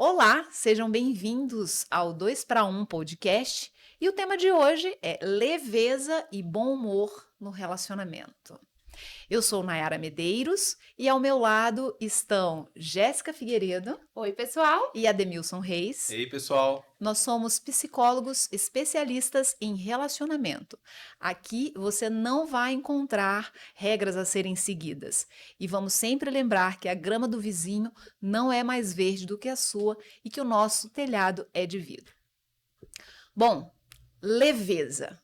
Olá, sejam bem-vindos ao 2 para 1 podcast. E o tema de hoje é leveza e bom humor no relacionamento. Eu sou Nayara Medeiros e ao meu lado estão Jéssica Figueiredo Oi, pessoal. e Ademilson Reis. E aí, pessoal? Nós somos psicólogos especialistas em relacionamento. Aqui você não vai encontrar regras a serem seguidas. E vamos sempre lembrar que a grama do vizinho não é mais verde do que a sua e que o nosso telhado é de vidro. Bom, leveza.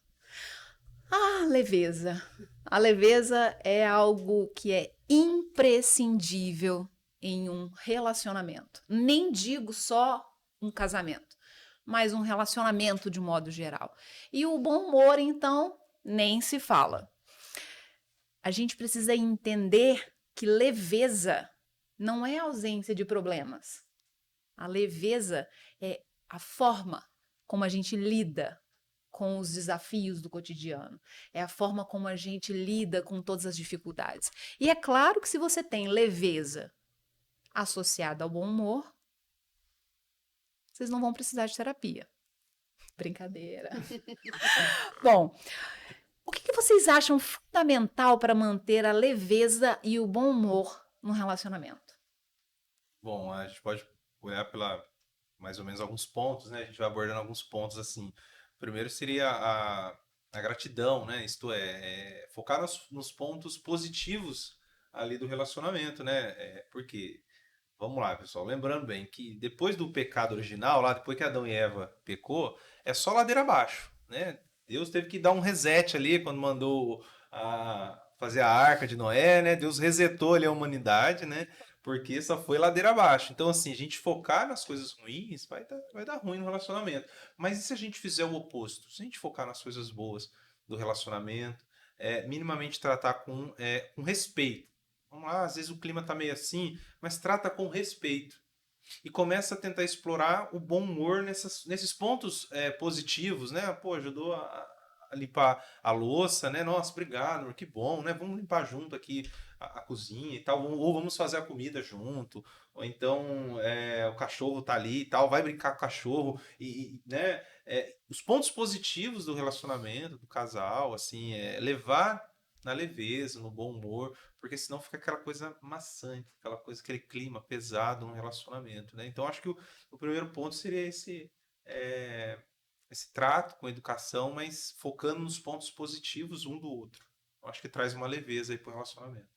Leveza. A leveza é algo que é imprescindível em um relacionamento. Nem digo só um casamento, mas um relacionamento de modo geral. E o bom humor, então, nem se fala. A gente precisa entender que leveza não é ausência de problemas. A leveza é a forma como a gente lida com os desafios do cotidiano. É a forma como a gente lida com todas as dificuldades. E é claro que se você tem leveza associada ao bom humor, vocês não vão precisar de terapia. Brincadeira. Bom, o que vocês acham fundamental para manter a leveza e o bom humor no relacionamento? Bom, a gente pode olhar pela mais ou menos alguns pontos, né? A gente vai abordando alguns pontos assim. Primeiro seria a gratidão, né? Isto é focar nos pontos positivos ali do relacionamento, né? Porque, vamos lá, pessoal, lembrando bem que depois do pecado original, lá depois que Adão e Eva pecou, é só ladeira abaixo, né? Deus teve que dar um reset ali quando mandou fazer a arca de Noé, né? Deus resetou ali a humanidade, né? Porque só foi ladeira abaixo. Então, assim, a gente focar nas coisas ruins vai dar ruim no relacionamento. Mas e se a gente fizer o oposto? Se a gente focar nas coisas boas do relacionamento, minimamente tratar com respeito. Vamos lá, às vezes o clima tá meio assim, mas trata com respeito. E começa a tentar explorar o bom humor nesses pontos positivos, né? Pô, ajudou a limpar a louça, né? Nossa, obrigado, amor, que bom, né? Vamos limpar junto aqui a cozinha e tal, ou vamos fazer a comida junto, ou então o cachorro tá ali e tal, vai brincar com o cachorro, né? Os pontos positivos do relacionamento, do casal, assim, levar na leveza, no bom humor, porque senão fica aquela coisa maçante, aquela coisa, aquele clima pesado no relacionamento, né? Então acho que o primeiro ponto seria é, esse trato com educação, mas focando nos pontos positivos um do outro. Eu acho que traz uma leveza aí pro relacionamento.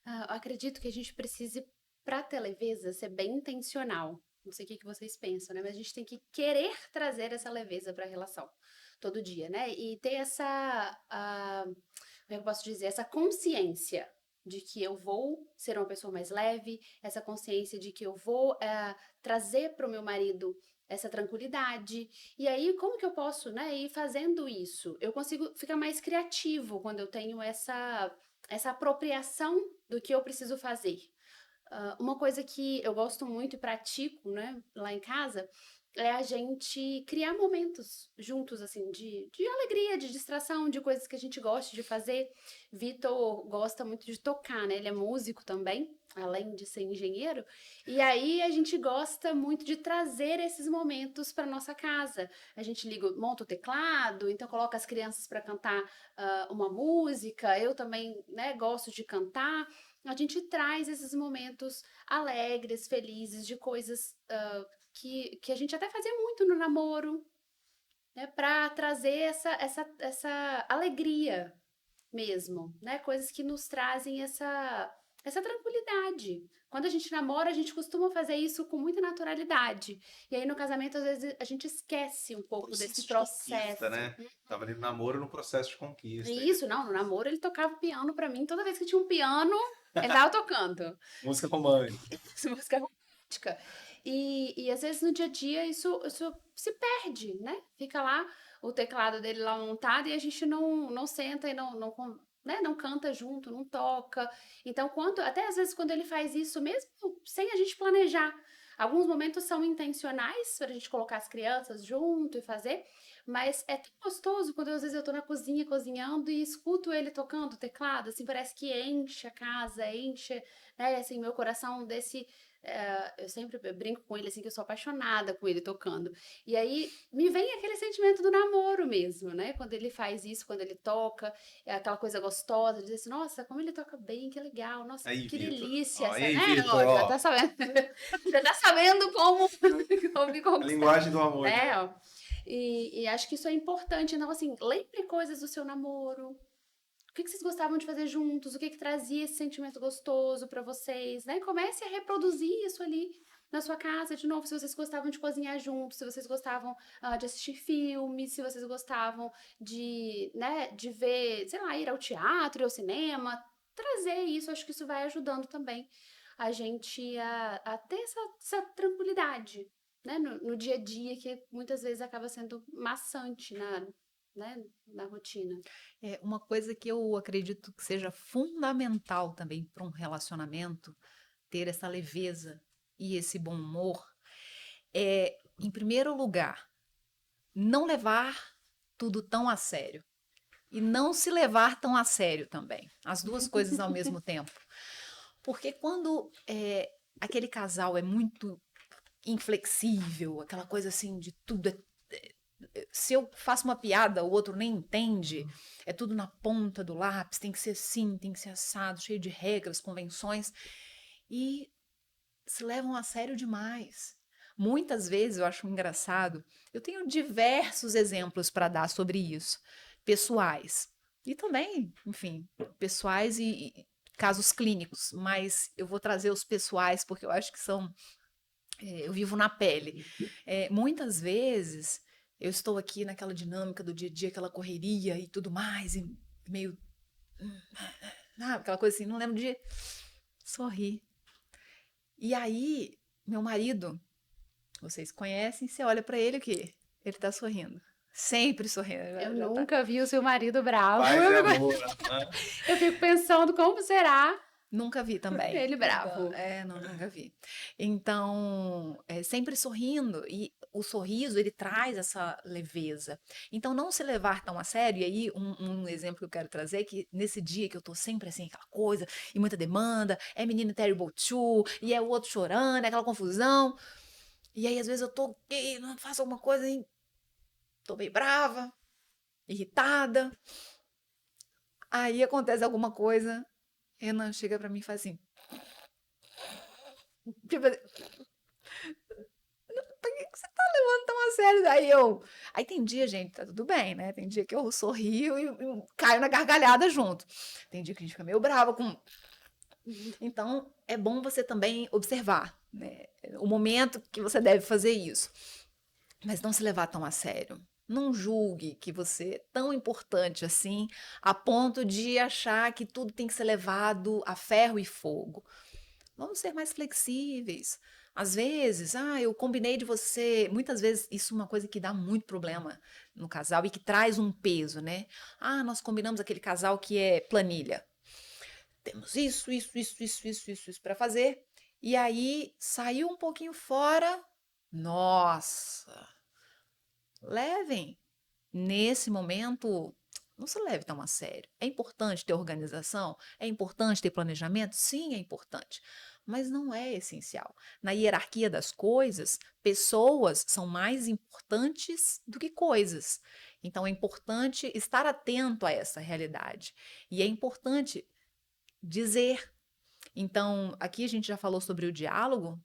Eu acredito que a gente precise, para ter leveza, ser bem intencional. Não sei o que vocês pensam, né? Mas a gente tem que querer trazer essa leveza para a relação todo dia, né? E ter como é que eu posso dizer? Essa consciência de que eu vou ser uma pessoa mais leve, essa consciência de que eu vou trazer para o meu marido essa tranquilidade. E aí, como que eu posso, né, ir fazendo isso? Eu consigo ficar mais criativo quando eu tenho essa apropriação do que eu preciso fazer. Uma coisa que eu gosto muito e pratico, né, lá em casa, é a gente criar momentos juntos, assim, de alegria, de distração, de coisas que a gente gosta de fazer. Vitor gosta muito de tocar, né? Ele é músico também, além de ser engenheiro. E aí a gente gosta muito de trazer esses momentos para nossa casa. A gente monta o teclado, então coloca as crianças para cantar uma música. Eu também, né, gosto de cantar. A gente traz esses momentos alegres, felizes, de coisas que a gente até fazia muito no namoro, né? Para trazer essa alegria mesmo, né? Coisas que nos trazem essa tranquilidade. Quando a gente namora, a gente costuma fazer isso com muita naturalidade. E aí no casamento, às vezes, a gente esquece um pouco desse Processo de conquista, processo. né? Tava ali no namoro no processo de conquista. E isso, não, no namoro ele tocava piano pra mim. Toda vez que tinha um piano, ele tava tocando. Música romântica. Essa música romântica. E às vezes no dia a dia isso se perde, né? Fica lá o teclado dele lá montado e a gente não senta e não canta junto, não toca. Então, até às vezes quando ele faz isso, mesmo sem a gente planejar, alguns momentos são intencionais para a gente colocar as crianças junto e fazer, mas é tão gostoso quando às vezes eu tô na cozinha cozinhando e escuto ele tocando o teclado, assim, parece que enche a casa, enche, né, assim, meu coração eu sempre brinco com ele assim que eu sou apaixonada com ele tocando. E aí me vem aquele sentimento do namoro mesmo, né? Quando ele faz isso, quando ele toca, é aquela coisa gostosa, de dizer assim, nossa, como ele toca bem, que legal, nossa, Aí, que Vitor. delícia Ó, e essa, aí, né? Vitor, Ó, já ó. tá sabendo, já tá sabendo como me A conquistar, linguagem do amor. né? Ó. E acho que isso é importante, então assim, lembre coisas do seu namoro, o que vocês gostavam de fazer juntos? O que trazia esse sentimento gostoso pra vocês, né? Comece a reproduzir isso ali na sua casa de novo, se vocês gostavam de cozinhar juntos, se vocês gostavam de assistir filmes, se vocês gostavam de, né, de ver, sei lá, ir ao teatro, ir ao cinema, trazer isso, acho que isso vai ajudando também a gente a ter essa tranquilidade, né, no dia a dia, que muitas vezes acaba sendo maçante né, na rotina. É uma coisa que eu acredito que seja fundamental também para um relacionamento, ter essa leveza e esse bom humor, é, em primeiro lugar, não levar tudo tão a sério. E não se levar tão a sério também. As duas coisas ao mesmo tempo. Porque quando aquele casal é muito inflexível, aquela coisa assim de tudo se eu faço uma piada, o outro nem entende, é tudo na ponta do lápis, tem que ser assim, tem que ser assado, cheio de regras, convenções, e se levam a sério demais. Muitas vezes eu acho engraçado, eu tenho diversos exemplos para dar sobre isso, pessoais, e também, enfim, pessoais e casos clínicos, mas eu vou trazer os pessoais porque eu acho que são eu vivo na pele. Muitas vezes eu estou aqui naquela dinâmica do dia a dia, aquela correria e tudo mais, e meio. Aquela coisa assim, não lembro de sorrir. E aí, meu marido, vocês conhecem, você olha pra ele o quê? Ele tá sorrindo. Sempre sorrindo. Eu Já tá. nunca vi o seu marido bravo. Paz e Eu amor. eu fico pensando como será Nunca vi também. ele Então, bravo. não, nunca vi. Então, sempre sorrindo, e o sorriso, ele traz essa leveza. Então, não se levar tão a sério, e aí um exemplo que eu quero trazer é que nesse dia que eu tô sempre assim, aquela coisa, e muita demanda, é menino Terrible 2, e é o outro chorando, é aquela confusão, e aí às vezes eu tô, não faço alguma coisa, e tô meio brava, irritada, aí acontece alguma coisa, Renan chega pra mim e faz assim, tipo, por que que você tá levando tão a sério? Aí tem dia, gente, tá tudo bem, né? Tem dia que eu sorrio e caio na gargalhada junto. Tem dia que a gente fica meio brava com. Então, é bom você também observar, né? O momento que você deve fazer isso. Mas não se levar tão a sério. Não julgue que você é tão importante assim, a ponto de achar que tudo tem que ser levado a ferro e fogo. Vamos ser mais flexíveis. Às vezes, eu combinei de você. Muitas vezes, isso é uma coisa que dá muito problema no casal e que traz um peso, né? Nós combinamos aquele casal que é planilha. Temos isso para fazer. E aí saiu um pouquinho fora. Nossa, levem. Nesse momento, não se leve tão a sério. É importante ter organização? É importante ter planejamento? Sim, é importante. Mas não é essencial. Na hierarquia das coisas, pessoas são mais importantes do que coisas. Então é importante estar atento a essa realidade. E é importante dizer. Então, aqui a gente já falou sobre o diálogo.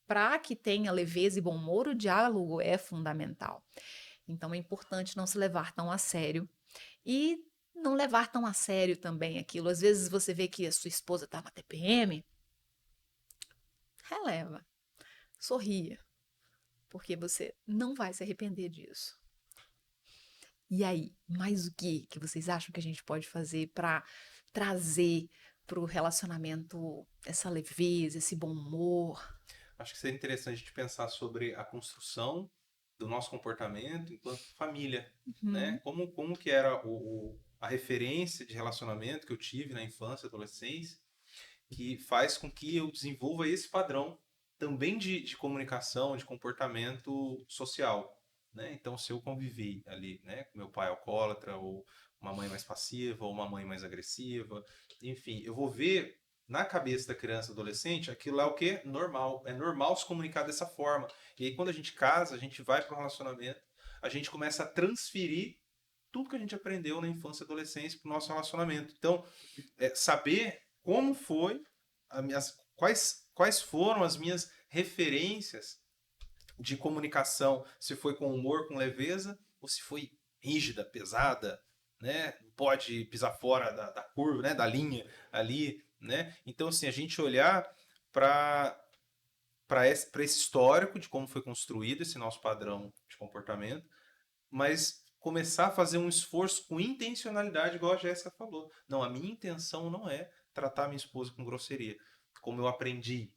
Para que tenha leveza e bom humor, o diálogo é fundamental. Então é importante não se levar tão a sério e não levar tão a sério também aquilo. Às vezes você vê que a sua esposa está na TPM, releva, sorria, porque você não vai se arrepender disso. E aí, mais o que vocês acham que a gente pode fazer para trazer para o relacionamento essa leveza, esse bom humor? Acho que seria interessante a gente pensar sobre a construção do nosso comportamento enquanto família, né? Uhum. Como que era a referência de relacionamento que eu tive na infância e adolescência, que faz com que eu desenvolva esse padrão também de comunicação, de comportamento social, né? Então, se eu convivi ali, né, com meu pai alcoólatra, ou uma mãe mais passiva, ou uma mãe mais agressiva, enfim, eu vou ver na cabeça da criança e adolescente, aquilo é o quê? Normal. É normal se comunicar dessa forma. E aí, quando a gente casa, a gente vai para um relacionamento, a gente começa a transferir tudo que a gente aprendeu na infância e adolescência para o nosso relacionamento. Então, saber como foi, quais foram as minhas referências de comunicação, se foi com humor, com leveza, ou se foi rígida, pesada, né? Não pode pisar fora da curva, né? Da linha ali, né? Então, assim, a gente olhar para esse histórico de como foi construído esse nosso padrão de comportamento, mas começar a fazer um esforço com intencionalidade, igual a Jéssica falou. Não, a minha intenção não é tratar minha esposa com grosseria, como eu aprendi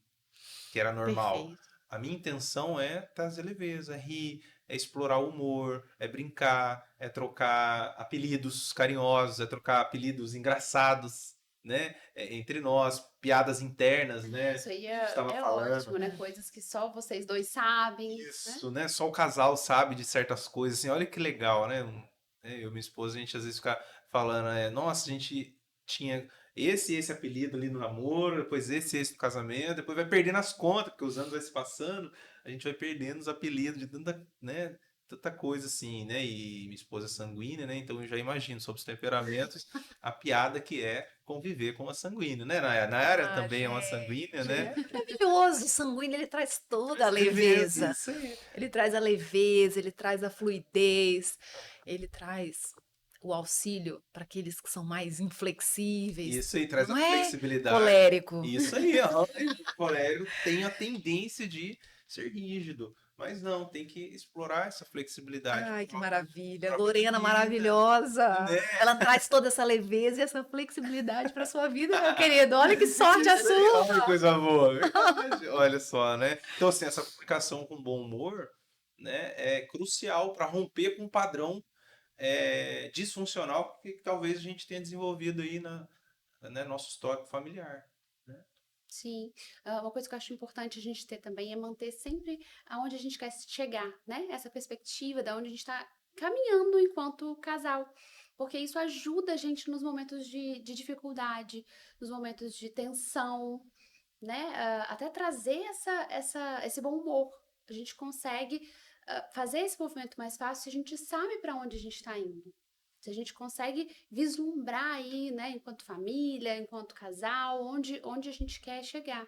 que era normal. Perfeito. A minha intenção é trazer leveza, é rir, é explorar o humor, é brincar, é trocar apelidos carinhosos, é trocar apelidos engraçados, né? Entre nós, piadas internas, né? Isso aí A gente estava é falando. ótimo, né? Coisas que só vocês dois sabem, né? Isso, né? Só o casal sabe de certas coisas, assim, olha que legal, né? Eu e minha esposa, a gente às vezes fica falando, nossa, a gente tinha esse apelido ali no namoro, depois esse no casamento, depois vai perdendo as contas, porque os anos vai se passando, a gente vai perdendo os apelidos de tanta, né? Tanta coisa assim, né? E minha esposa é sanguínea, né? Então eu já imagino sobre os temperamentos a piada que é conviver com uma sanguínea, né, Nayara? Nayara Ah, também é uma sanguínea, gente, né? é maravilhoso. O sanguíneo, ele traz toda a leveza. Isso aí. Ele traz a leveza, ele traz a fluidez, ele traz o auxílio para aqueles que são mais inflexíveis. Isso aí traz a Não é flexibilidade. colérico. Isso aí, ó. O colérico tem a tendência de ser rígido, mas não, tem que explorar essa flexibilidade Ai, que para maravilha. a Lorena vida, maravilhosa. né? Ela traz toda essa leveza e essa flexibilidade para sua vida, meu querido. Olha que sorte a Isso aí, olha que sua. coisa boa. Verdade. Olha só, né? Então, assim, essa comunicação com bom humor, né, é crucial para romper com um padrão disfuncional que talvez a gente tenha desenvolvido aí né, nosso histórico familiar. Né? Sim, uma coisa que eu acho importante a gente ter também é manter sempre aonde a gente quer chegar, né? Essa perspectiva da onde a gente está caminhando enquanto casal, porque isso ajuda a gente nos momentos de dificuldade, nos momentos de tensão, né? Até trazer esse bom humor. A gente consegue fazer esse movimento mais fácil se a gente sabe para onde a gente está indo. Se a gente consegue vislumbrar aí, né, enquanto família, enquanto casal, onde a gente quer chegar.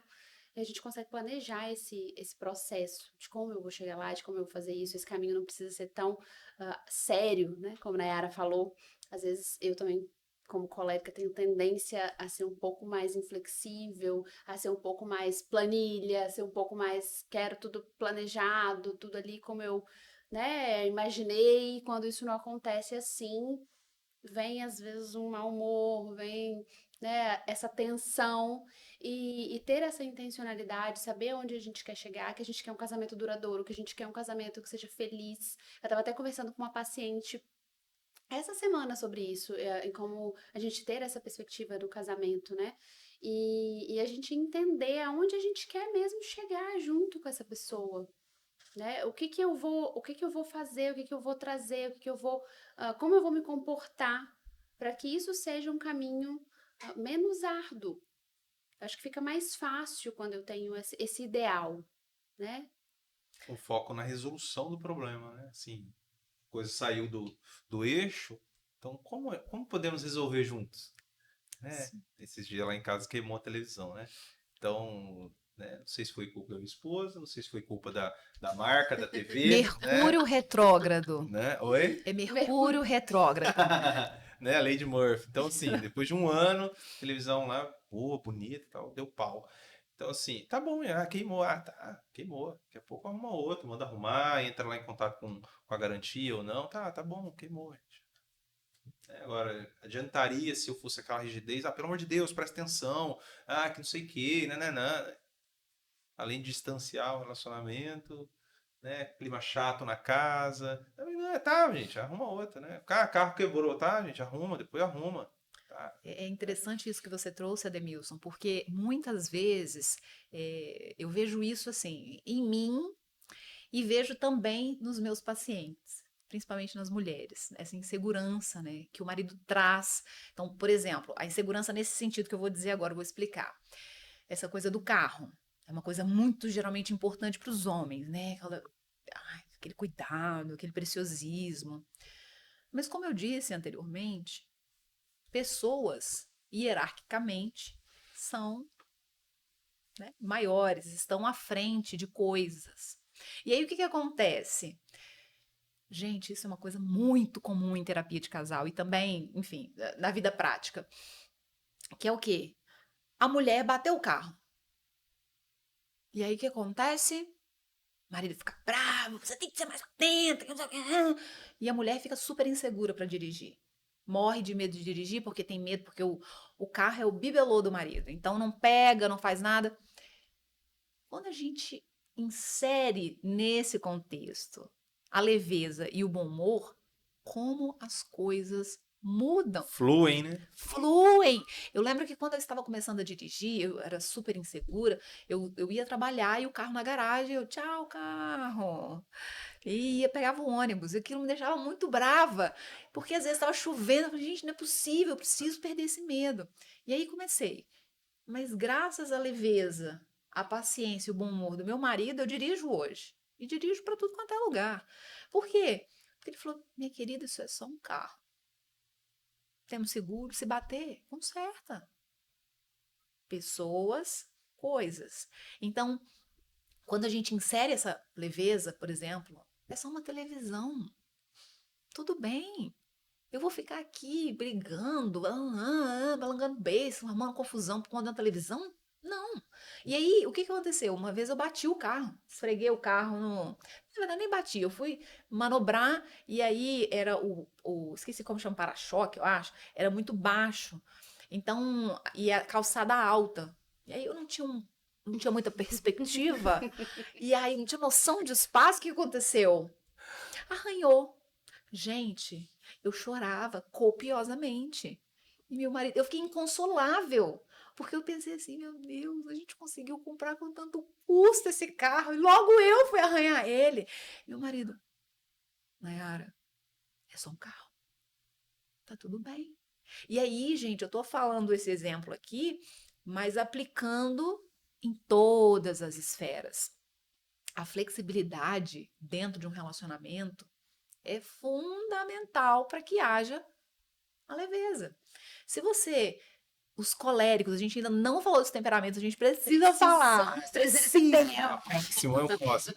E a gente consegue planejar esse processo de como eu vou chegar lá, de como eu vou fazer isso. Esse caminho não precisa ser tão sério, né? Como a Nayara falou. Às vezes eu também, como colérica, tenho tendência a ser um pouco mais inflexível, a ser um pouco mais planilha, a ser um pouco mais quero tudo planejado, tudo ali como eu, né, imaginei. Quando isso não acontece assim, vem às vezes um mau humor, vem, né, essa tensão e ter essa intencionalidade, saber onde a gente quer chegar, que a gente quer um casamento duradouro, que a gente quer um casamento que seja feliz. Eu estava até conversando com uma paciente essa semana sobre isso, em como a gente ter essa perspectiva do casamento, né? E a gente entender aonde a gente quer mesmo chegar junto com essa pessoa, né? O que que eu vou fazer, o que que eu vou trazer, como eu vou me comportar para que isso seja um caminho menos árduo. Acho que fica mais fácil quando eu tenho esse ideal, né? O foco na resolução do problema, né? Assim, a coisa saiu do eixo, então como podemos resolver juntos? Né? Esses dias lá em casa queimou a televisão, né? Então, né, não sei se foi culpa da minha esposa, não sei se foi culpa da marca, da TV, né? Mercúrio retrógrado. Né? Oi? É Mercúrio retrógrado. Né? A lei de Murphy. Então, assim, depois de um ano, televisão lá, boa, bonita e tal, deu pau. Então, assim, tá bom, queimou. Ah, tá, queimou. Daqui a pouco arruma outro, manda arrumar, entra lá em contato com a garantia ou não. Tá bom, queimou, gente. Agora, adiantaria se eu fosse aquela rigidez? Ah, pelo amor de Deus, presta atenção. Ah, que não sei o quê, né. Além de distanciar o relacionamento, né? Clima chato na casa. Tá, gente, arruma outra, né? Carro quebrou, tá, gente? Arruma, depois arruma. Tá. É interessante isso que você trouxe, Ademilson, porque muitas vezes eu vejo isso assim em mim e vejo também nos meus pacientes. principalmente nas mulheres, essa insegurança, né, que o marido traz. Então, por exemplo, a insegurança nesse sentido que eu vou dizer agora, eu vou explicar. Essa coisa do carro é uma coisa muito geralmente importante para os homens, né? Aquele cuidado, aquele preciosismo. Mas como eu disse anteriormente, pessoas hierarquicamente são, né, maiores, estão à frente de coisas. E aí o que acontece? Gente, isso é uma coisa muito comum em terapia de casal e também, enfim, na vida prática. Que é o quê? A mulher bateu o carro. E aí o que acontece? O marido fica bravo, você tem que ser mais atenta. E a mulher fica super insegura para dirigir. Morre de medo de dirigir porque tem medo, porque o carro é o bibelô do marido. Então não pega, não faz nada. Quando a gente insere nesse contexto a leveza e o bom humor, como as coisas mudam. Fluem, né? Fluem. Eu lembro que quando eu estava começando a dirigir, eu era super insegura, eu ia trabalhar e o carro na garagem, eu, tchau, carro. E pegava o ônibus, e aquilo me deixava muito brava, porque às vezes estava chovendo, eu falei, gente, não é possível, eu preciso perder esse medo. E aí comecei. Mas graças à leveza, à paciência e o bom humor do meu marido, eu dirijo hoje. E dirijo para tudo quanto é lugar. Por quê? Porque ele falou, minha querida, isso é só um carro. Temos seguro, se bater, conserta. Pessoas, coisas. Então, quando a gente insere essa leveza, por exemplo, é só uma televisão. Tudo bem. Eu vou ficar aqui brigando, balangando beijo, arrumando confusão por conta da televisão? Não. E aí, o que aconteceu? Uma vez eu bati o carro, esfreguei o carro no. Na verdade, nem bati, eu fui manobrar e aí era esqueci como chama, para-choque, eu acho, era muito baixo. Então, e a calçada alta. E aí eu não tinha muita perspectiva, e aí não tinha noção de espaço. O que aconteceu? Arranhou. Gente, eu chorava copiosamente. E meu marido, eu fiquei inconsolável, porque eu pensei assim, meu Deus, a gente conseguiu comprar com tanto custo esse carro, e logo eu fui arranhar ele. Meu marido, Nayara, é só um carro, tá tudo bem. E aí, gente, eu tô falando esse exemplo aqui, mas aplicando em todas as esferas. A flexibilidade dentro de um relacionamento é fundamental para que haja a leveza. Se você, os coléricos, a gente ainda não falou dos temperamentos, a gente precisa falar. Precisa. Simone Fossa.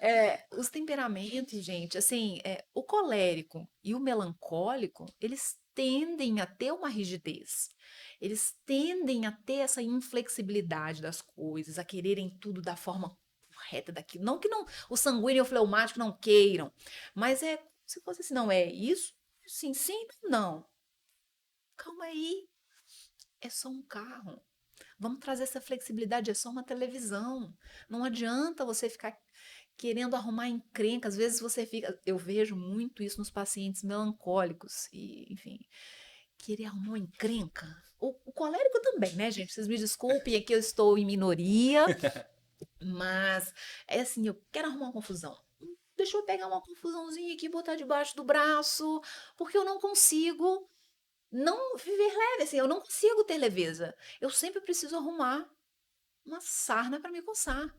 Os temperamentos, gente, assim, o colérico e o melancólico, eles tendem a ter uma rigidez. Eles tendem a ter essa inflexibilidade das coisas, a quererem tudo da forma correta daquilo. Não que não, o sanguíneo e o fleumático não queiram, mas se fosse assim, não é isso? Sim, sim, não. Calma aí, é só um carro. Vamos trazer essa flexibilidade, é só uma televisão. Não adianta você ficar querendo arrumar encrenca. Às vezes você fica. Eu vejo muito isso nos pacientes melancólicos. E, enfim, querer arrumar uma encrenca. O colérico também, né, gente? Vocês me desculpem, aqui eu estou em minoria. Mas é assim, eu quero arrumar uma confusão. Deixa eu pegar uma confusãozinha aqui e botar debaixo do braço, porque eu não consigo não viver leve, assim, eu não consigo ter leveza. Eu sempre preciso arrumar uma sarna para me coçar.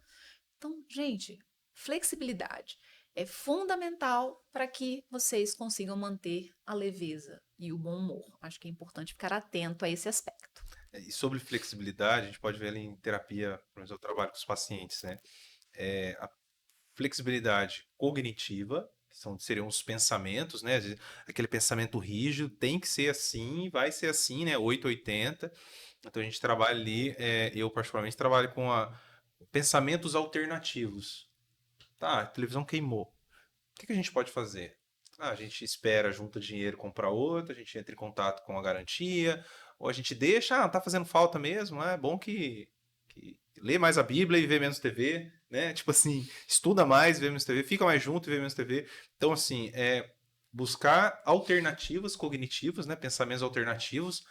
Então, gente, flexibilidade é fundamental para que vocês consigam manter a leveza e o bom humor. Acho que é importante ficar atento a esse aspecto. E sobre flexibilidade, a gente pode ver ali em terapia, pelo menos eu trabalho com os pacientes, né? A flexibilidade cognitiva, seriam os pensamentos, né? Aquele pensamento rígido, tem que ser assim, vai ser assim, né? 880. Então a gente trabalha ali, eu particularmente trabalho com pensamentos alternativos. Tá, a televisão queimou. O que a gente pode fazer? A gente espera, junta dinheiro, compra outra, a gente entra em contato com a garantia, ou a gente deixa, tá fazendo falta mesmo, é bom que lê mais a Bíblia e vê menos TV, né? Tipo assim, estuda mais, vê menos TV, fica mais junto e vê menos TV. Então, assim, buscar alternativas cognitivas, né? Pensamentos alternativos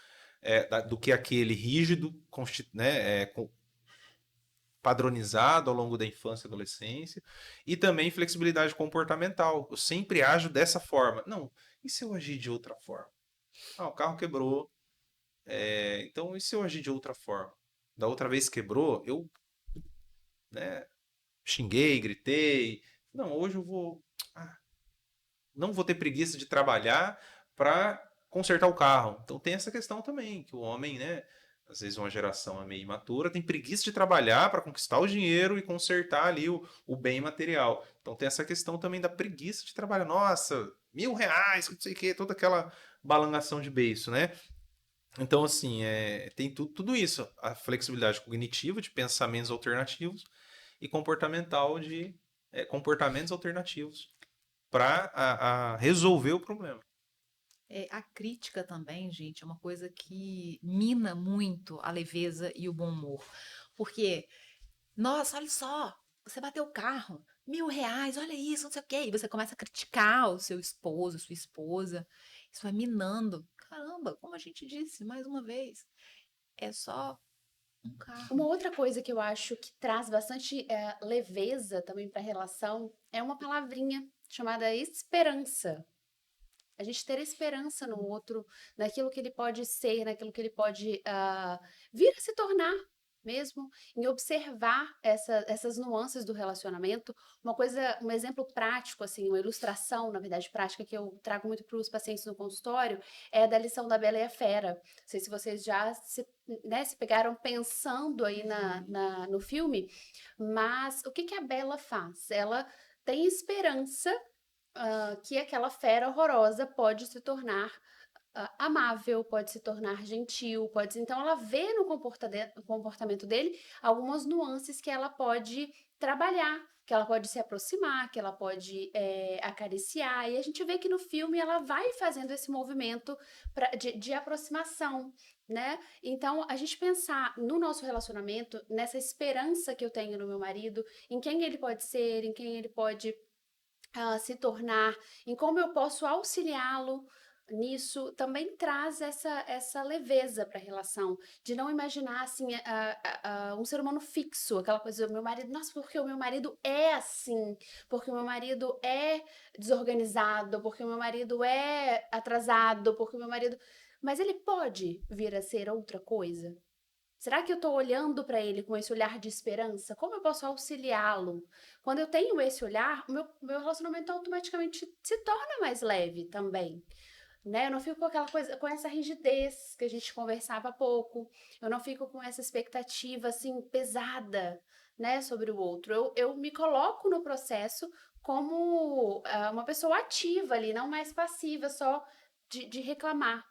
do que aquele rígido, né? padronizado ao longo da infância e adolescência, e também flexibilidade comportamental. Eu sempre ajo dessa forma. Não, e se eu agir de outra forma? Ah, o carro quebrou. Então, e se eu agir de outra forma? Da outra vez quebrou, eu, né, xinguei, gritei. Não, hoje eu vou. Ah, não vou ter preguiça de trabalhar para consertar o carro. Então tem essa questão também, que o homem, né? Às vezes uma geração é meio imatura, tem preguiça de trabalhar para conquistar o dinheiro e consertar ali o bem material. Então tem essa questão também da preguiça de trabalhar. Nossa, R$ 1.000, não sei o quê, toda aquela balangação de beiço, né? Então, assim, tem tudo isso. A flexibilidade cognitiva de pensamentos alternativos e comportamental de comportamentos alternativos para resolver o problema. A crítica também, gente, é uma coisa que mina muito a leveza e o bom humor. Porque, nossa, olha só, você bateu o carro, R$ 1.000, olha isso, não sei o quê. E você começa a criticar o seu esposo, sua esposa. Isso vai minando. Caramba, como a gente disse mais uma vez, é só um Uma carro. outra coisa que eu acho que traz bastante leveza também para a relação é uma palavrinha chamada esperança. A gente ter esperança no outro, naquilo que ele pode ser, naquilo que ele pode vir a se tornar mesmo, em observar essas nuances do relacionamento. Um exemplo prático, assim, uma ilustração, na verdade, prática, que eu trago muito para os pacientes no consultório, é da lição da Bela e a Fera. Não sei se vocês já se pegaram pensando aí no filme, mas o que que a Bela faz? Ela tem esperança que aquela fera horrorosa pode se tornar amável, pode se tornar gentil, então ela vê no comportamento dele algumas nuances que ela pode trabalhar, que ela pode se aproximar, que ela pode acariciar, e a gente vê que no filme ela vai fazendo esse movimento de aproximação, né? Então, a gente pensar no nosso relacionamento, nessa esperança que eu tenho no meu marido, em quem ele pode ser, em quem ele pode se tornar, em como eu posso auxiliá-lo nisso, também traz essa leveza para a relação, de não imaginar assim um ser humano fixo, aquela coisa do meu marido, nossa, porque o meu marido é assim, porque o meu marido é desorganizado, porque o meu marido é atrasado, porque o meu marido. Mas ele pode vir a ser outra coisa? Será que eu estou olhando para ele com esse olhar de esperança? Como eu posso auxiliá-lo? Quando eu tenho esse olhar, meu relacionamento automaticamente se torna mais leve também. Né? Eu não fico com aquela coisa, com essa rigidez que a gente conversava há pouco. Eu não fico com essa expectativa assim pesada, né, sobre o outro. Eu me coloco no processo como uma pessoa ativa ali, não mais passiva, só de reclamar.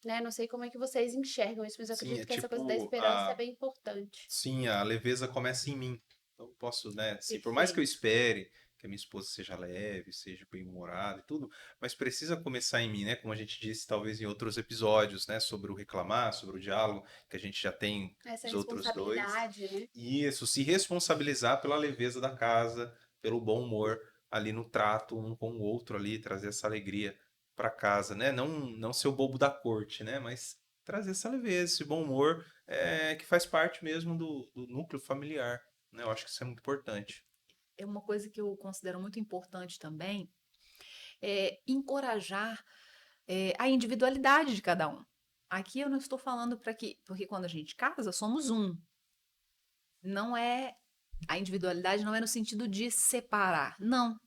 Né? Não sei como é que vocês enxergam isso, mas eu Sim, acredito que essa coisa da esperança é bem importante. sim, a leveza começa em mim. Então eu posso, né, assim, por mais que eu Perfeito. espere que a minha esposa seja leve, seja bem-humorada e tudo, mas precisa começar em mim, né? Como a gente disse talvez em outros episódios, né, sobre o reclamar, sobre o diálogo, que a gente já tem Essa os outros dois. responsabilidade, né? E isso, se responsabilizar pela leveza da casa, pelo bom humor ali no trato um com o outro ali, trazer essa alegria para casa, né? Não ser o bobo da corte, né? Mas trazer essa leveza, esse bom humor que faz parte mesmo do núcleo familiar, né? Eu acho que isso é muito importante. É uma coisa que eu considero muito importante também, é encorajar a individualidade de cada um. Aqui eu não estou falando para que, porque quando a gente casa, somos um. Não é a individualidade não é no sentido de separar, não.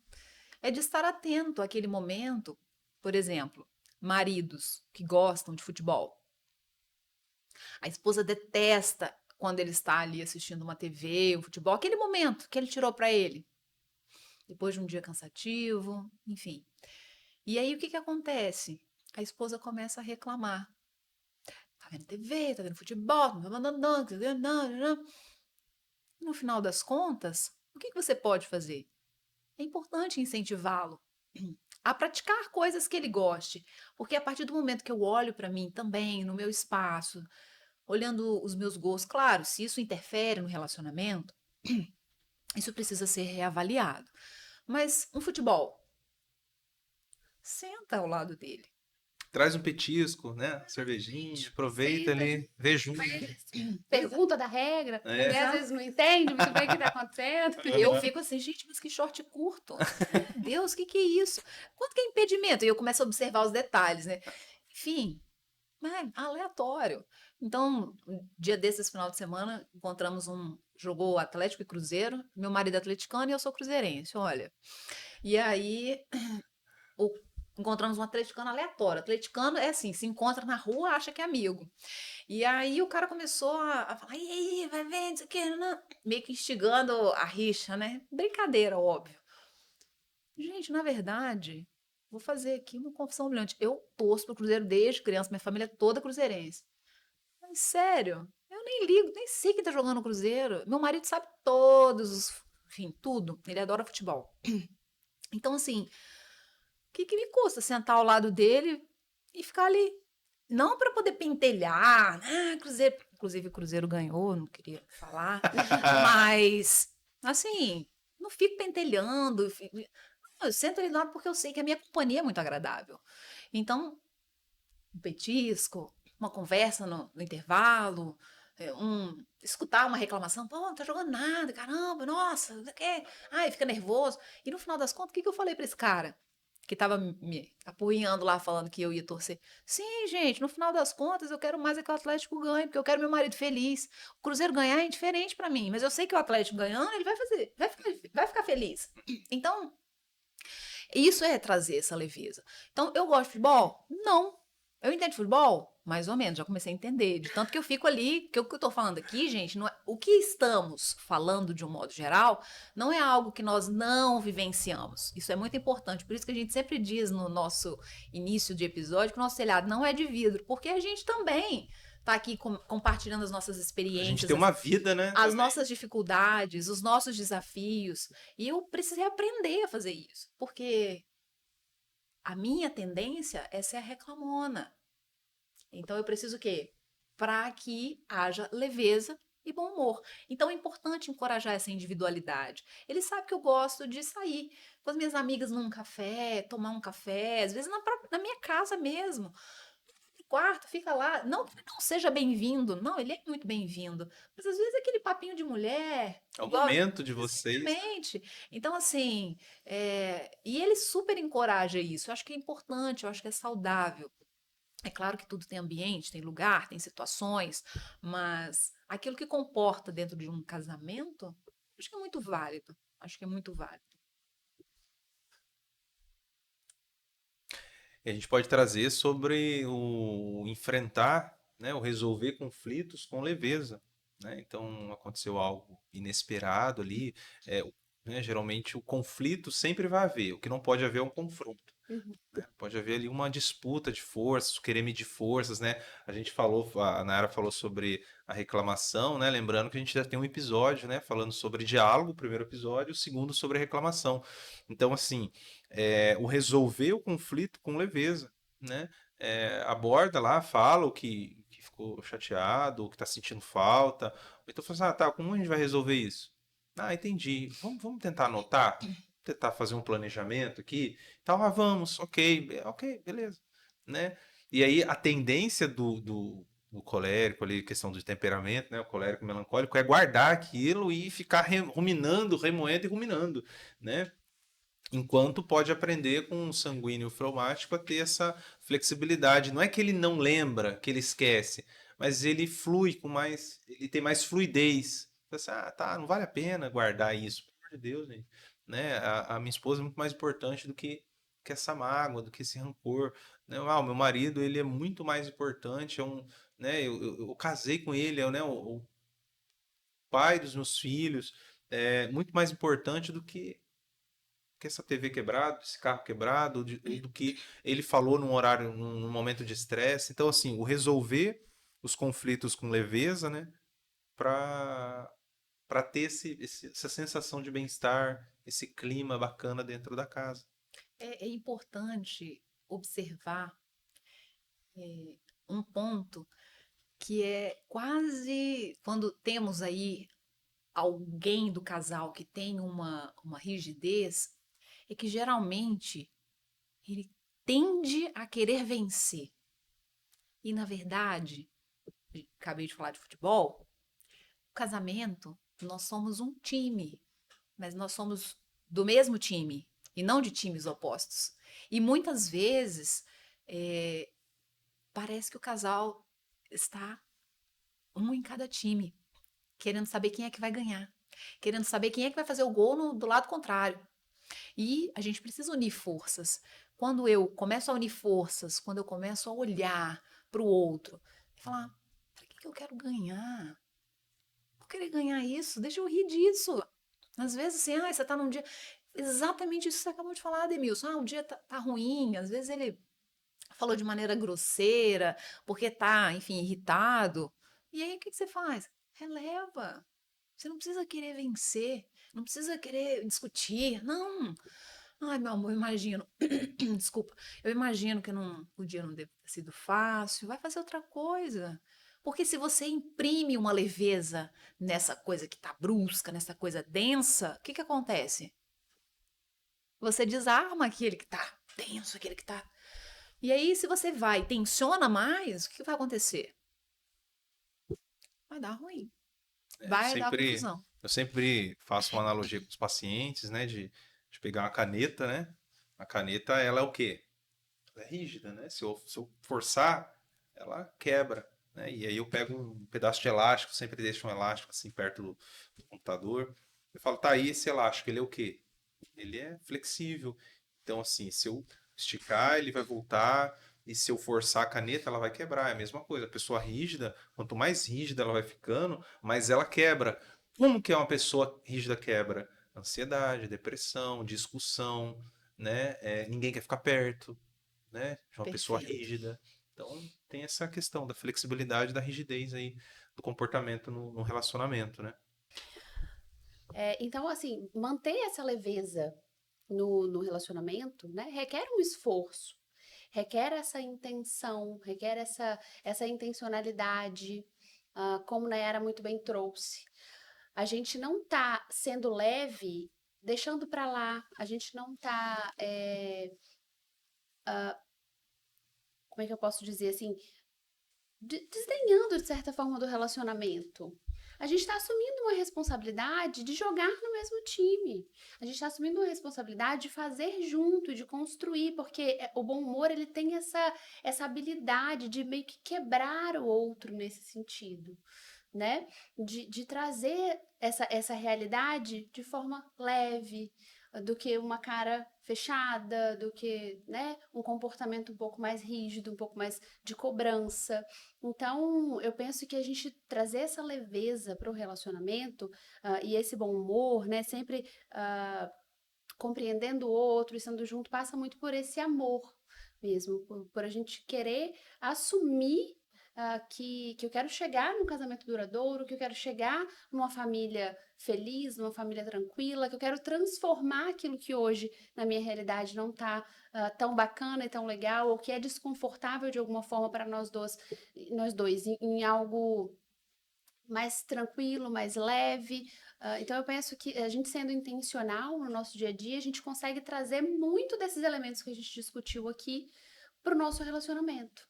É de estar atento àquele momento, por exemplo, maridos que gostam de futebol. A esposa detesta quando ele está ali assistindo uma TV, um futebol, aquele momento que ele tirou para ele, depois de um dia cansativo, enfim. E aí o que que acontece? A esposa começa a reclamar. Tá vendo TV, tá vendo futebol, no final das contas, o que que você pode fazer? É importante incentivá-lo a praticar coisas que ele goste, porque a partir do momento que eu olho para mim também, no meu espaço, olhando os meus gostos, claro, se isso interfere no relacionamento, isso precisa ser reavaliado. Mas um futebol, senta ao lado dele. traz um petisco, né? Cervejinha, aproveita Senta, ali, vê junto. pergunta da regra, É. né? Às vezes não entende muito bem o que tá acontecendo. Eu fico assim, gente, mas que short curto. Meu Deus, o que que é isso? Quanto que é impedimento? E eu começo a observar os detalhes, né? Enfim, é aleatório. Então, um dia desses, final de semana, encontramos jogou Atlético e Cruzeiro. Meu marido é atleticano e eu sou cruzeirense, olha. E aí, o- encontramos um atleticano aleatório. Atleticano é assim, se encontra na rua, acha que é amigo. E aí o cara começou a falar, e aí, vai ver, não sei o que, não. Meio que instigando a rixa, né? Brincadeira, óbvio. Gente, na verdade, vou fazer aqui uma confissão humilhante. Eu torço pro Cruzeiro desde criança, minha família é toda cruzeirense. Mas sério, eu nem ligo, nem sei quem tá jogando no Cruzeiro. Meu marido sabe todos enfim, tudo. Ele adora futebol. Então, assim, o que que me custa sentar ao lado dele e ficar ali? Não para poder pentelhar, Cruzeiro, inclusive o Cruzeiro ganhou, não queria falar, mas assim, não fico pentelhando, eu sento ali do lado porque eu sei que a minha companhia é muito agradável. Então, um petisco, uma conversa no intervalo, escutar uma reclamação, pô, não tá jogando nada, caramba, nossa, não sei o quê. Ai, fica nervoso. E no final das contas, o que que eu falei para esse cara? Que tava me apoiando lá, falando que eu ia torcer. Sim, gente, no final das contas, eu quero mais é que o Atlético ganhe, porque eu quero meu marido feliz. O Cruzeiro ganhar é indiferente para mim, mas eu sei que o Atlético ganhando, ele vai ficar feliz. Então, isso é trazer essa leveza. Então, eu gosto de futebol? Não. Eu entendo de futebol? Mais ou menos, já comecei a entender. De tanto que eu fico ali, que o que eu tô falando aqui, gente, não é, o que estamos falando de um modo geral, não é algo que nós não vivenciamos. Isso é muito importante. Por isso que a gente sempre diz no nosso início de episódio que o nosso telhado não é de vidro, porque a gente também tá aqui compartilhando as nossas A gente experiências, tem uma vida, né? as Também. nossas dificuldades, os nossos desafios. E eu precisei aprender a fazer isso, porque a minha tendência é ser a reclamona. Então eu preciso o quê? Para que haja leveza e bom humor. Então é importante encorajar essa individualidade. Ele sabe que eu gosto de sair com as minhas amigas num café, tomar um café, às vezes na minha casa mesmo. No quarto, fica lá. Não que ele não seja bem-vindo, não, ele é muito bem-vindo. Mas às vezes é aquele papinho de mulher, É o igual. momento de vocês. Exatamente. Então, assim, e ele super encoraja isso. Eu acho que é importante, eu acho que é saudável. É claro que tudo tem ambiente, tem lugar, tem situações, mas aquilo que comporta dentro de um casamento, acho que é muito válido. Acho que é muito válido. E a gente pode trazer sobre o enfrentar, né, o resolver conflitos com leveza, né? Então aconteceu algo inesperado ali, né, geralmente o conflito sempre vai haver, o que não pode haver é um confronto. Uhum. Né? Pode haver ali uma disputa de forças, querer medir forças, né? A gente falou, a Nayara falou sobre a reclamação, né? Lembrando que a gente já tem um episódio, né? Falando sobre diálogo, o primeiro episódio, o segundo sobre reclamação. Então, assim, o resolver o conflito com leveza, né? Aborda lá, fala o que ficou chateado, o que está sentindo falta. Então, fala assim, tá, como a gente vai resolver isso? Ah, entendi. Vamos tentar anotar? Tentar fazer um planejamento aqui? Então, vamos, ok, ok, beleza, né? E aí a tendência do colérico ali, questão do temperamento, né? O colérico e o melancólico é guardar aquilo e ficar ruminando, remoendo e ruminando, né? Enquanto pode aprender com o sanguíneo fleumático a ter essa flexibilidade. Não é que ele não lembra, que ele esquece, mas ele flui com mais, ele tem mais fluidez. Você, tá, não vale a pena guardar isso, pelo amor de Deus, gente. Né? A minha esposa é muito mais importante do que essa mágoa, do que esse rancor. Né? O meu marido, ele é muito mais importante, né? Eu casei com ele, né? O pai dos meus filhos, é muito mais importante do que essa TV quebrada, esse carro quebrado, do que ele falou num horário, num momento de estresse. Então, assim, o resolver os conflitos com leveza, né? Para ter essa sensação de bem-estar, esse clima bacana dentro da casa. É importante observar um ponto que é quase quando temos aí alguém do casal que tem uma rigidez, é que geralmente ele tende a querer vencer. E, na verdade, acabei de falar de futebol, o casamento, nós somos um time, mas nós somos do mesmo time e não de times opostos. E muitas vezes parece que o casal está um em cada time, querendo saber quem é que vai ganhar, querendo saber quem é que vai fazer o gol do lado contrário. E a gente precisa unir forças. Quando eu começo a unir forças, quando eu começo a olhar para o outro e falar: para que eu quero ganhar? Vou querer ganhar isso? Deixa eu rir disso. Às vezes, assim, você tá num dia. Exatamente isso que você acabou de falar, Ademilson. O dia tá ruim. Às vezes ele falou de maneira grosseira, porque tá, enfim, irritado. E aí, o que você faz? Releva. Você não precisa querer vencer, não precisa querer discutir, não. Ai, meu amor, eu imagino. Desculpa, eu imagino que o dia não deve ter sido fácil. Vai fazer outra coisa. Porque se você imprime uma leveza nessa coisa que tá brusca, nessa coisa densa, o que que acontece? Você desarma aquele que tá tenso, aquele que tá. E aí, se você vai e tensiona mais, o que vai acontecer? Vai dar ruim. Eu Vai dar sempre, confusão. eu sempre faço uma analogia com os pacientes, né? De pegar uma caneta, né? A caneta, ela é o quê? Ela é rígida, né? Se eu forçar, ela quebra, né? E aí eu pego um pedaço de elástico, sempre deixo um elástico assim perto do computador. Eu falo, tá aí esse elástico, ele é o quê? Ele é flexível. Então, assim, se eu esticar, ele vai voltar. E se eu forçar a caneta, ela vai quebrar. É a mesma coisa. A pessoa rígida, quanto mais rígida ela vai ficando, mais ela quebra. Como que uma pessoa rígida quebra? Ansiedade, depressão, discussão, né? Ninguém quer ficar perto, né? De uma pessoa Perfeito. rígida. Então, tem essa questão da flexibilidade, da rigidez aí do comportamento no relacionamento, né? Então, assim, manter essa leveza no relacionamento, né, requer um esforço, requer essa intenção, requer essa intencionalidade, como Nayara muito bem trouxe. A gente não tá sendo leve, deixando para lá, a gente não tá, como é que eu posso dizer assim, desdenhando de certa forma do relacionamento. A gente está assumindo uma responsabilidade de jogar no mesmo time. A gente está assumindo uma responsabilidade de fazer junto, de construir, porque o bom humor ele tem essa habilidade de meio que quebrar o outro nesse sentido, né? De trazer essa realidade de forma leve, do que uma cara fechada, do que, né, um comportamento um pouco mais rígido, um pouco mais de cobrança. Então, eu penso que a gente trazer essa leveza para o relacionamento e esse bom humor, né, sempre compreendendo o outro, estando junto, passa muito por esse amor mesmo, por a gente querer assumir que eu quero chegar num casamento duradouro, que eu quero chegar numa família feliz, numa família tranquila, que eu quero transformar aquilo que hoje na minha realidade não está tão bacana e tão legal, ou que é desconfortável de alguma forma para nós dois em algo mais tranquilo, mais leve. Então, eu penso que a gente sendo intencional no nosso dia a dia, a gente consegue trazer muito desses elementos que a gente discutiu aqui para o nosso relacionamento.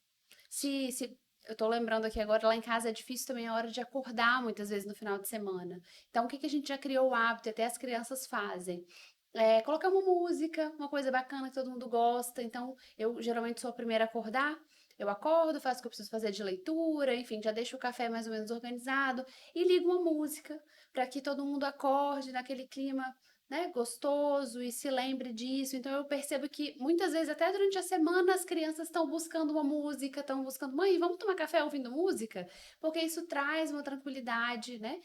Se eu tô lembrando aqui agora, lá em casa é difícil também a hora de acordar muitas vezes no final de semana. Então, o que que a gente já criou o hábito, e até as crianças fazem? Colocar uma música, uma coisa bacana que todo mundo gosta. Então, eu geralmente sou a primeira a acordar. Eu acordo, faço o que eu preciso fazer de leitura, enfim, já deixo o café mais ou menos organizado e ligo uma música para que todo mundo acorde naquele clima, né, gostoso e se lembre disso. Então eu percebo que muitas vezes, até durante a semana, as crianças estão buscando uma música, estão buscando, mãe, vamos tomar café ouvindo música? Porque isso traz uma tranquilidade, né?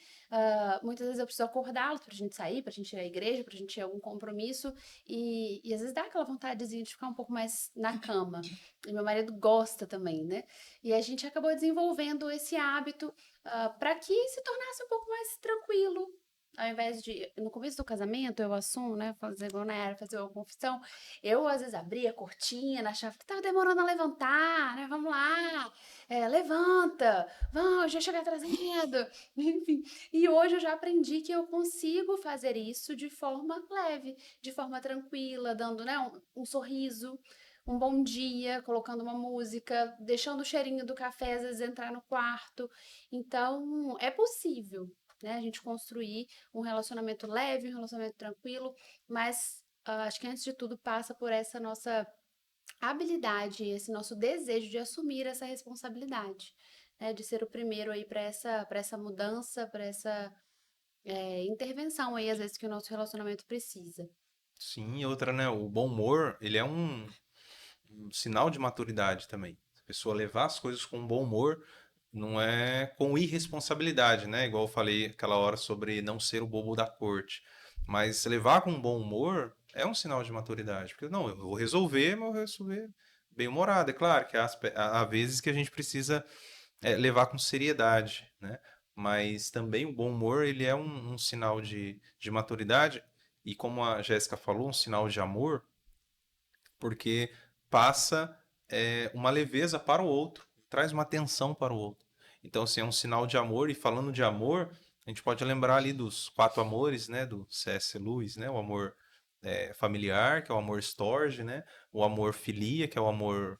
Muitas vezes eu preciso acordá-los pra gente sair, pra gente ir à igreja, pra gente ir a algum compromisso, e às vezes dá aquela vontadezinha de ficar um pouco mais na cama. E meu marido gosta também, né? E a gente acabou desenvolvendo esse hábito para que se tornasse um pouco mais tranquilo, ao invés de, no começo do casamento, eu assumo, né, fazer igual na era, fazer uma confissão, eu às vezes abria a cortina, achava que tava demorando a levantar, né, vamos lá, levanta, vamos, já chegar trazendo, enfim. E hoje eu já aprendi que eu consigo fazer isso de forma leve, de forma tranquila, dando, né, um sorriso, um bom dia, colocando uma música, deixando o cheirinho do café às vezes entrar no quarto. Então, é possível, né, a gente construir um relacionamento leve, um relacionamento tranquilo, mas acho que antes de tudo passa por essa nossa habilidade, esse nosso desejo de assumir essa responsabilidade, né, de ser o primeiro aí para essa mudança, para essa intervenção aí, às vezes, que o nosso relacionamento precisa. Sim, e outra, né? O bom humor, ele é um sinal de maturidade também. Se a pessoa levar as coisas com bom humor, não é com irresponsabilidade, né? Igual eu falei aquela hora sobre não ser o bobo da corte. Mas levar com bom humor é um sinal de maturidade. Porque, não, eu vou resolver, mas eu vou resolver bem-humorado. É claro que há vezes que a gente precisa levar com seriedade, né? Mas também o bom humor, ele é um sinal de maturidade e, como a Jéssica falou, um sinal de amor, porque passa uma leveza para o outro, traz uma atenção para o outro. Então, assim, é um sinal de amor, e falando de amor, a gente pode lembrar ali dos quatro amores, né, do C.S. Lewis, né, o amor familiar, que é o amor storge, né, o amor filia, que é o amor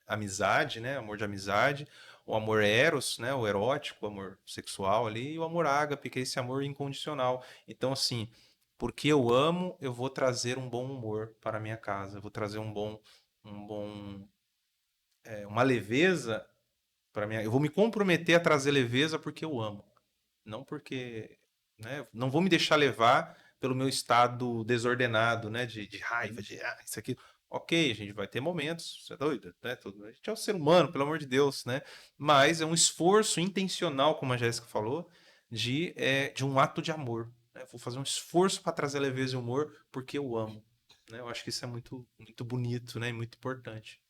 amizade, né, amor de amizade, o amor eros, né, o erótico, o amor sexual ali, e o amor ágape, que é esse amor incondicional. Então, assim, porque eu amo, eu vou trazer um bom humor para a minha casa. Eu vou trazer um bom, uma leveza para minha. Eu vou me comprometer a trazer leveza porque eu amo, não porque, né? Não vou me deixar levar pelo meu estado desordenado, né? De raiva, de isso aqui. Ok, a gente vai ter momentos, você é doido, né? A gente é um ser humano, pelo amor de Deus, né? Mas é um esforço intencional, como a Jéssica falou, de um ato de amor, né? Vou fazer um esforço para trazer leveza e humor porque eu amo, né? Eu acho que isso é muito, muito bonito, né? E muito importante.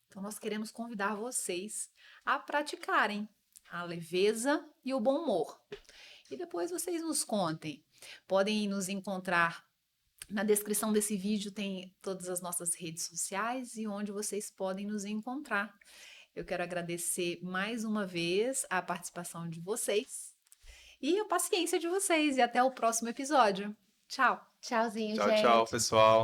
Então, nós queremos convidar vocês a praticarem a leveza e o bom humor. E depois vocês nos contem. Podem nos encontrar na descrição desse vídeo, tem todas as nossas redes sociais e onde vocês podem nos encontrar. Eu quero agradecer mais uma vez a participação de vocês e a paciência de vocês. E até o próximo episódio. Tchau! Tchauzinho, Tchau, tchau, gente. pessoal.